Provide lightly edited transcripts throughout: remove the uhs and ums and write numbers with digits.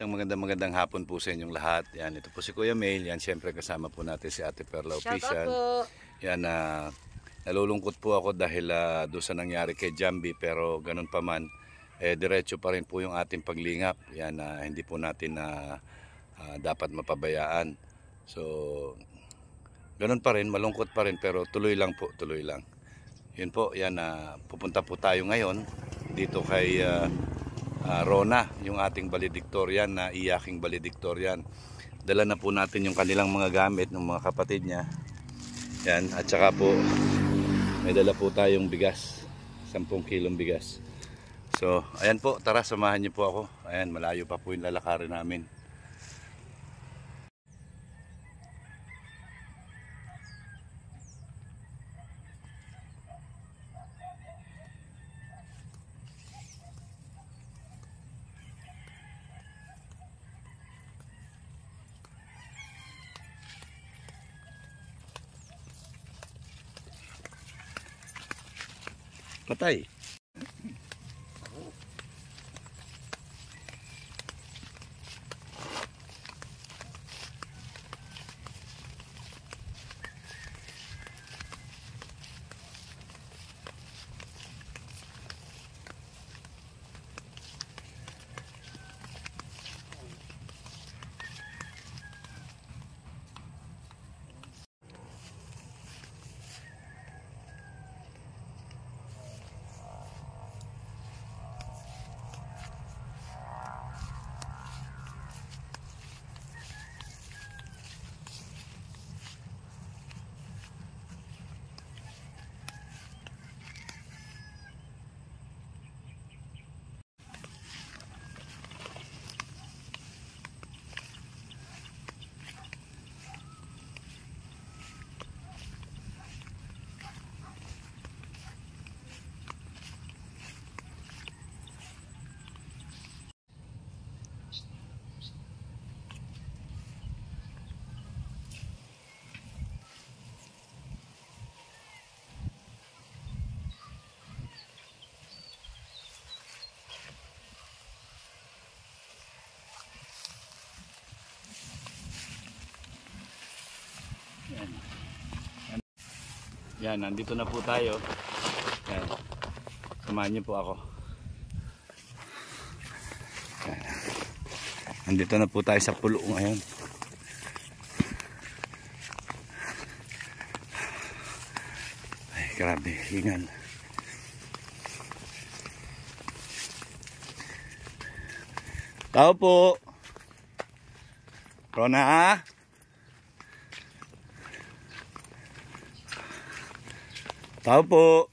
Magandang hapon po sa inyong lahat. Yan, ito po si Kuya Mail. Yan, siyempre kasama po natin si Ate Perla Official. Yan, nalulungkot po ako dahil doon sa nangyari kay Jambi, pero ganun pa man, diretso pa rin po yung ating paglingap. Yan, hindi po natin dapat mapabayaan. So, ganun pa rin, malungkot pa rin, pero tuloy lang po, tuloy lang. Yun po, yan, pupunta po tayo ngayon dito kay Rona, yung ating valedictorian na iyaking valedictorian. Dala na po natin yung kanilang mga gamit ng mga kapatid niya. Yan, at saka po may dala po tayong bigas, 10 kilong bigas. So, ayan po, tara samahan niyo po ako. Ayan, malayo pa po yung lalakarin namin. Patay. Yan, nandito na po tayo. Yan. Samahan niyo po ako. Yan. Nandito na po tayo sa pulo ngayon. Ay, grabe, hingal. Tao po. Rona. Tao po.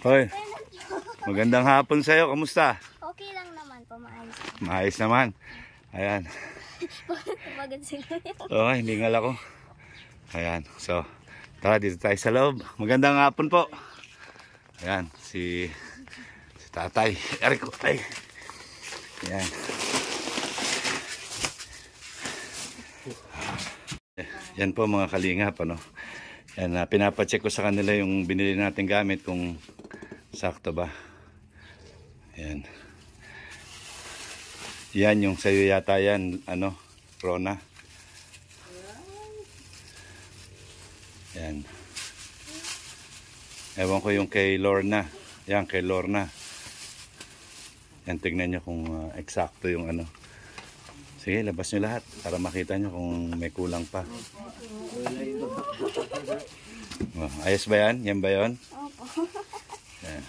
Hoy. Magandang hapon sa iyo. Kamusta? Okay lang naman po, maayos. Maayos naman. Ayan. Pagod siguro. Oh, hiningal ako. Ayan. So, tara dito tayo sa loob. Magandang hapon po. Ayan, si Tatay Erico. Ay. Ayan. Yan po mga kalingap, ano. Yan, pinapacheck ko sa kanila yung binili natin gamit kung sakto ba. Yan. Yan yung sayo yata yan, ano, Rona. Yan. Ewan ko yung kay Lorna. Yan, kay Lorna. Yan, tignan nyo kung eksakto yung ano. Sige, labas nyo lahat para makita nyo kung may kulang pa. Oh, ayos ba yan? Yan ba yun? Opo. Yan.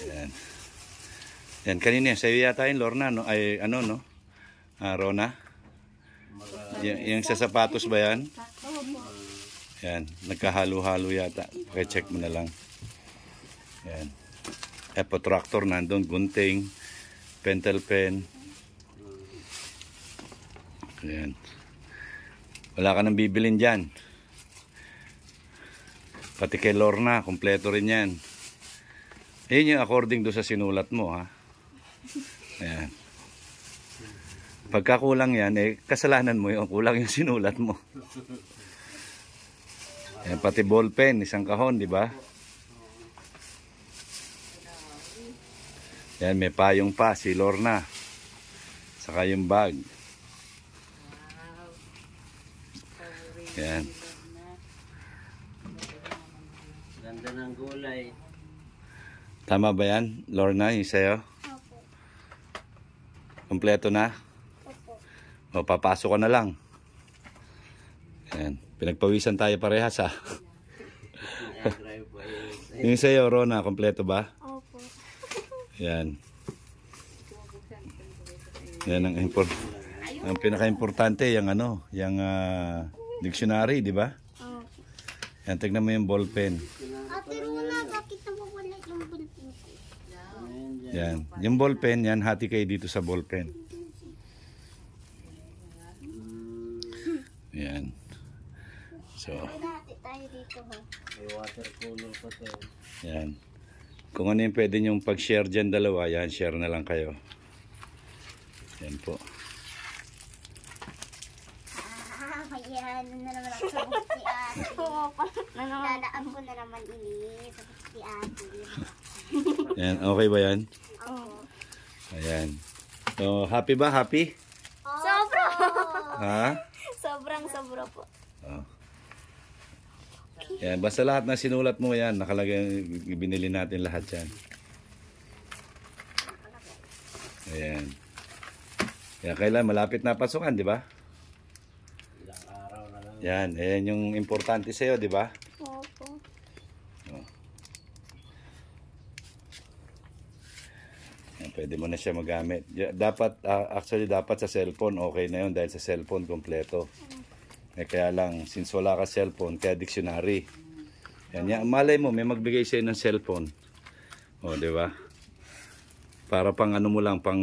Yan. Yan, kanina sa'yo yata yung Lorna, no? Ay, ano, no? Rona? Yung sa sapatos ba yan? Yan, nagkahalo-halo yata. Pakicheck mo na lang. Yan. Epotractor nandun, gunting, pentel pen. Ayan. Wala ka nang bibilin dyan. Pati kay Lorna, kompleto rin yan. Ayan yung according do sa sinulat mo, ha. Ayan. Pagka kulang yan, kasalanan mo yung kulang yung sinulat mo. Ayan, pati ball pen, isang kahon, di ba? Yan, may payong pa si Lorna. Saka yung bag. Yan. Ganda ng gulay. Tama ba yan, Lorna, yung sa'yo? Opo. Kompleto na? Opo. O, papasok ko na lang. Yan. Pinagpawisan tayo parehas, ha? Yung sa'yo, Rona, kompleto ba? Opo. Yan. Yan ang pinaka-importante, yung ano, yung dictionary, di ba? Opo. Yan, tignan mo yung ballpen. Ate Rona, bakit nawawala yung bulpin ko? Yan. Yung ballpen, yan, hati kayo dito sa ballpen. Yan. So, Dati tayo dito ha. May water cooler pa to. yan. Kung ano yung pwede nyong pag-share dyan dalawa, yan, share na lang kayo. Yan po. Ayan, na naman ako sa buhok ni ate. Dadaan ko na naman ini sa buhok ni ate. Yan, okay ba yan? Opo. Ayan. So, happy ba? Happy? Sobra! Ha? Sobra po. Oh. Yan, basta lahat na sinulat mo yan, nakalagay, binili natin lahat yan. Ayan. Yan, kailan malapit na pasukan, di ba? Ilang araw na lang. Yan, ayan yung importante sa'yo, di ba? Opo. Yan, pwede mo na siya magamit. Dapat, actually dapat sa cellphone, okay na yun dahil sa cellphone kompleto. Kaya lang, since wala ka cellphone, kaya dictionary. Yan, yan, malay mo, may magbigay sa'yo ng cellphone. O, di ba? Para pang ano mo lang, pang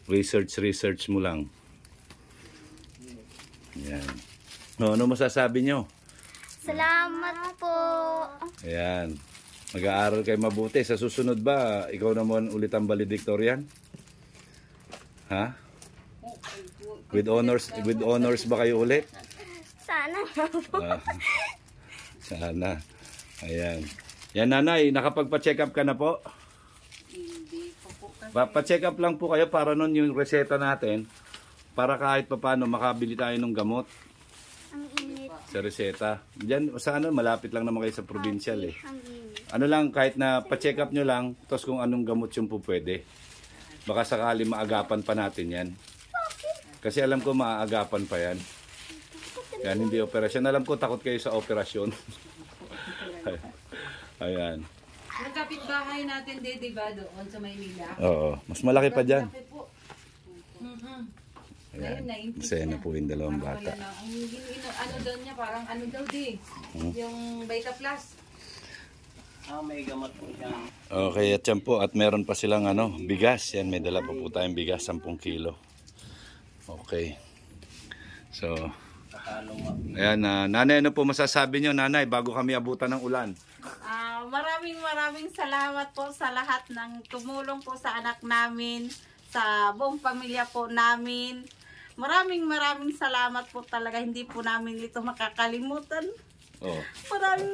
research mo lang. Yan. O, ano masasabi nyo? Salamat po. Ayan. Mag-aaral kayo mabuti. Sa susunod ba, ikaw naman ulit ang valedictorian? Ha? With honors ba kayo ulit? Sana nga po. Sana. Ayan. Yan, nanay, nakapagpa-check up ka na po? Hindi po po kasi. Pa-check up lang po kayo para nun yung reseta natin para kahit pa paano makabili tayo ng gamot Ang init. sa reseta. Diyan, sa ano, malapit lang naman kayo sa provincial eh. Ang init. Ano lang, kahit na pa-check up nyo lang, tapos kung anong gamot yung po pwede. Baka sakali maagapan pa natin yan. Kasi alam ko maaagapan pa yan. Yan, hindi operasyon. Alam ko takot kayo sa operasyon. Ayan. Yung kapitbahay natin din, di ba, doon sa Maynila? Oo, mas malaki pa dyan. Laki po. Mhm. Ayan, Ayun, 90 masaya na po yung dalawang Parang bata. wala na. Ano daw niya, parang ano daw di. Yung Vita Plus. May gamot po siya. Okay, at yan po. At meron pa silang ano, bigas. Yan, may dala pa po tayong bigas, 10 kilo. Okay. So, ayan, nanay, ano po masasabi nyo, nanay, bago kami abutan ng ulan? Maraming salamat po sa lahat ng tumulong po sa anak namin, sa buong pamilya po namin. Maraming salamat po talaga. Hindi po namin ito makakalimutan. Oh.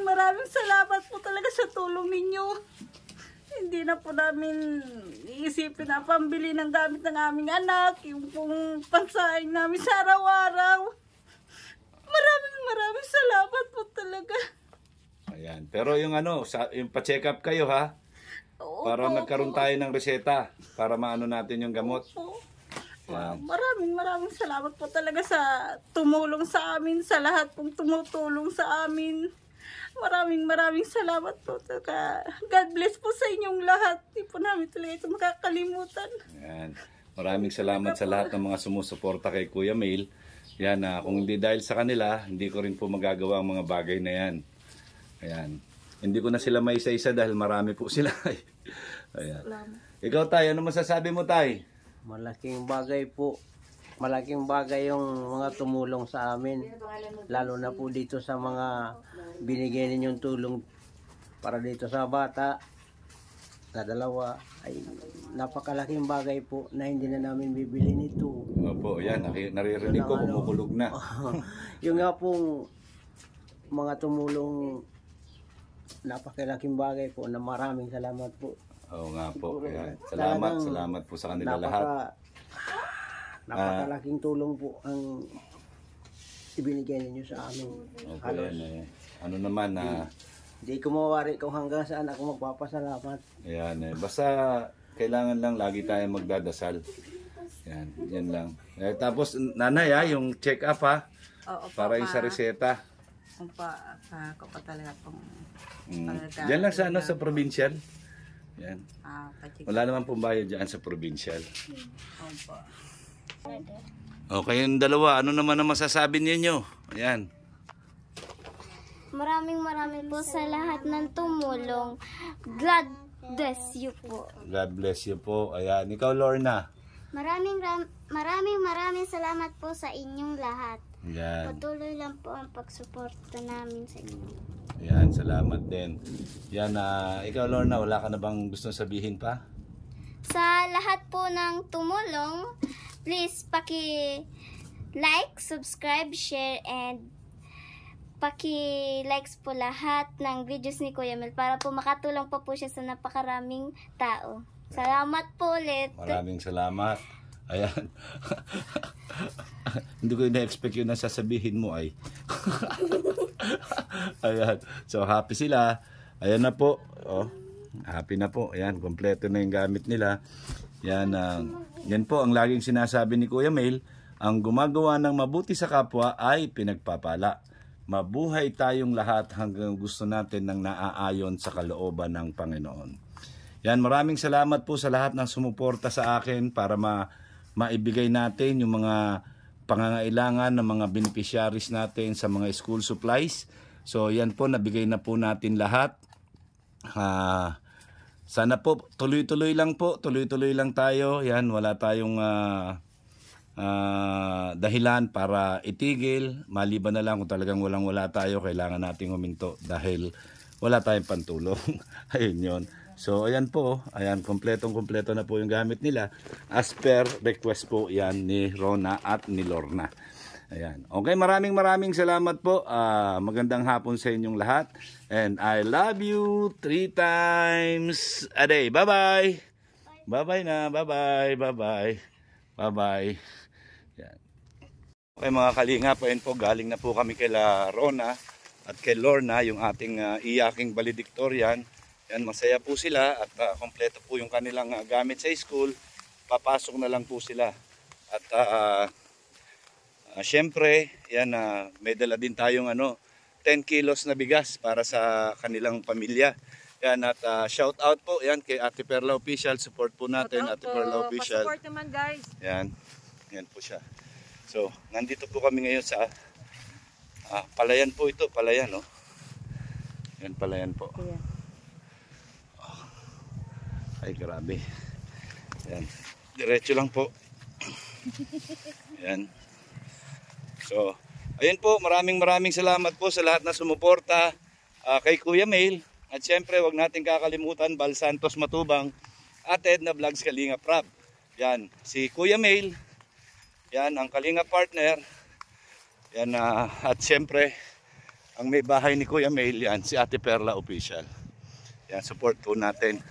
Maraming salamat po talaga sa tulong ninyo. Hindi na po namin iisipin na pambili ng gamit ng aming anak, yung pong pansaing namin sa araw-araw. Maraming salamat po talaga. Ayan. Pero yung ano, yung pa-check up kayo ha, para magkaroon tayo ng reseta, para maano natin yung gamot. Yan. Maraming salamat po talaga sa tumulong sa amin, sa lahat pong tumutulong sa amin. Maraming salamat po talaga. God bless po sa inyong lahat. Hindi po namin talaga ito makakalimutan. Ayan. Maraming salamat sa lahat ng mga sumusuporta kay Kuya Mail. Yan, kung hindi dahil sa kanila, hindi ko rin po magagawa ang mga bagay na yan. Ayan. Hindi ko na sila may isa-isa dahil marami po sila. Ayan. Ikaw, Tay, ano masasabi mo, Tay? Malaking bagay po. Malaking bagay yung mga tumulong sa amin. Lalo na po dito sa mga binigay ninyong tulong para dito sa bata na dalawa. Ay napakalaking bagay po na hindi na namin bibili nito. Opo, yan. Naririnig ko, kumukulog na. Yung nga pong mga tumulong, napakalaking bagay po na maraming salamat po. Oo nga po. Siguro, Yan. talagang Salamat po sa kanila lahat. Napakalaking tulong po ang ibinigay ninyo sa amin. Opo, yan eh. Ano naman Hindi ko mawari kung hanggang saan ako magpapasalamat. Ayan eh. Basta kailangan lang lagi tayo magdadasal. Yan, yan lang. Tapos nanay yung check-up Oo, para yung sa reseta. Kung ako pa talaga kung Diyan lang sa sa provincial. Yan. pa-check. Wala naman pong bayad dyan sa provincial. Opo. Okay, yung dalawa, ano naman ang masasabi ninyo? Ayan. Maraming po sa lahat ng tumulong. God bless you po. God bless you po. Ayan, ikaw Lorna. Maraming salamat po sa inyong lahat. Ayan. Patuloy lang po ang pagsuporta namin sa inyo. Ayan, salamat din. Yan, ikaw Lorna, wala ka na bang gusto sabihin pa? Sa lahat po ng tumulong, please paki-like, subscribe, share, and paki-likes po lahat ng videos ni Kuya Mel para po makatulong pa po siya sa napakaraming tao. Salamat po ulit. Maraming salamat. Ayan. Hindi ko na-expect yun na sasabihin mo ay. Ayan. So, happy sila. Ayan na po. Oh, happy na po. Ayan, kompleto na yung gamit nila. Yan, yan po ang laging sinasabi ni Kuya Mel. Ang gumagawa ng mabuti sa kapwa ay pinagpapala. Mabuhay tayong lahat hanggang gusto natin ng naaayon sa kalooban ng Panginoon. Yan, maraming salamat po sa lahat ng sumuporta sa akin para maibigay natin yung mga pangangailangan ng mga beneficiaries natin sa mga school supplies. So yan po, nabigay na po natin lahat. Sana po tuloy-tuloy lang po, tuloy-tuloy lang tayo. Yan, wala tayong dahilan para itigil. Maliban na lang kung talagang walang-wala tayo, kailangan nating huminto dahil wala tayong pantulong. Ayun yun. So ayan po, ayan, kompletong-kompleto na po yung gamit nila. As per request po yan ni Rona at ni Lorna. Ayan. Okay, maraming salamat po. Magandang hapon sa inyong lahat. And I love you 3 times a day. Bye-bye. Bye-bye na. Bye-bye. Bye-bye. Bye-bye. Yan. Okay mga kalingap, ayun po, galing na po kami kay Rona at kay Lorna, yung ating iyaking valedictorian. Yan, masaya po sila at kompleto po yung kanilang gamit sa school. Papasok na lang po sila. At syempre, yan, may dala din tayong 10 kilos na bigas para sa kanilang pamilya. Yan, at shout out po yan kay Ate Perla Official. Support po natin Ate Perla Official. Pa-support naman guys. Yan, yan po siya. So, nandito po kami ngayon sa Palayan po ito, Palayan, no? Yan, Palayan po. Yeah. Ay, grabe. Yan. Diretso lang po. Yan. So, ayun po, maraming salamat po sa lahat na sumuporta kay Kuya Mel. At syempre, wag natin kakalimutan, Bal Santos Matubang at Edna Vlogs Kalinga Prab. Yan, si Kuya Mel. Yan, ang Kalinga partner. Yan, at syempre, ang may bahay ni Kuya Mel, yan, si Ate Perla Official. Yan, support po natin.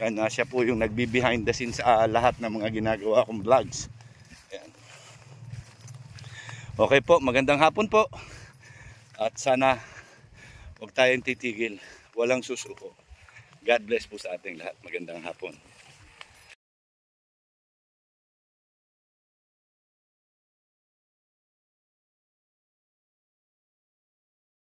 Yan, siya po yung nagbi-behind the scenes sa lahat ng mga ginagawa kong vlogs. Yan. Okay po, magandang hapon po. At sana huwag tayong titigil. Walang susuko. God bless po sa ating lahat. Magandang hapon.